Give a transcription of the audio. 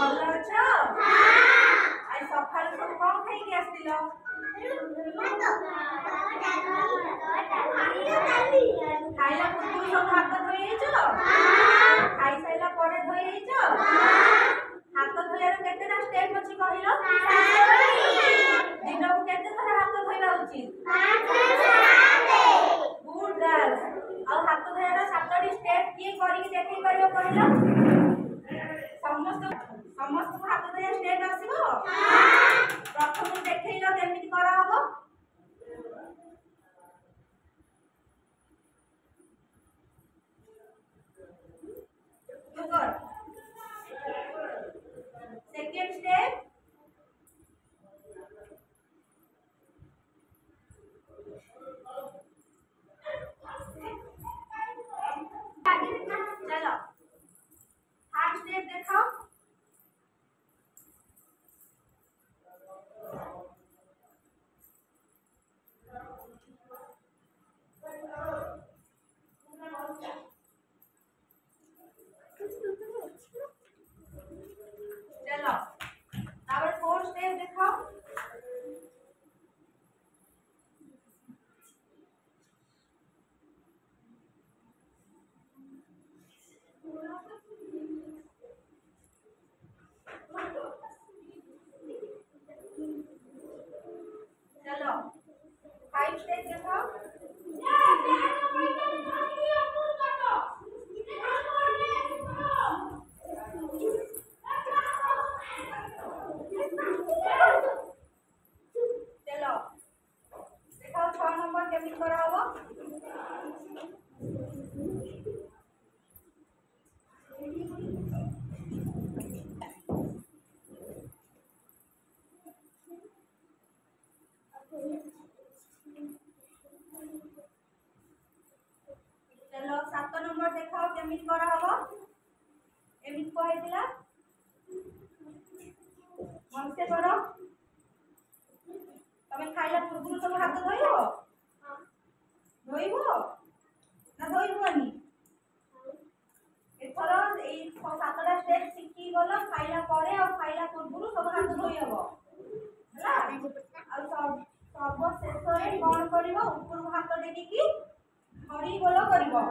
ଭଲ ଅଛ? ଆଜି ସକାଳୁ ସବୁ କଣ ଖାଇକି ଆସିଥିଲ? ଖାଇଲା ପୂର୍ବରୁ ସବୁ ହାତ ଧୋଇ ହେଇଛ? ଖାଇସାରିଲା ପରେ ଧୋଇ ହେଇଛ? ହାତ ଧୋଇବାର କେତେଟା ଷ୍ଟେପ୍ ଅଛି କହିଲ? ଦିନକୁ କେତେ ଥର ହାତ ଧୋଇବା ଉଚିତ? Good girls. ଆଉ ହାତ ଧୋଇବାର 7ଟି ଷ୍ଟେପ୍ କିଏ କରିକି ଦେଖେଇ ପାରିବ କହିଲ? ସମସ୍ତଙ୍କୁ ହାତ ଧୋଇବା ଷ୍ଟେପ୍ ଆସିବ? ପ୍ରଥମରୁ ଦେଖେଇଲ କେମିତି କରାହବ? सेकेंड स्टेप चलो थर्ड स्टेप देखो चलो अब फोर्थ स्टेप देखो चलो 5 स्टेप देखो चलो देखो 6 नंबर केमित करा होबो चलो 7 नंबर देखाओ केमित करा होबो एमित कहैतिला मन से करो तमे खाइला पूर्व सब हाथ धोइबो धोइबो ना धोइबोनी एथर ए 7टा स्टेप शिखी गलो खाइला परे और खाइला पूर्व सब हाथ धोइ हबो हला और सब शेष रे कोन करिवो ऊपर हाथ टेकी की हरि बोलो करिवो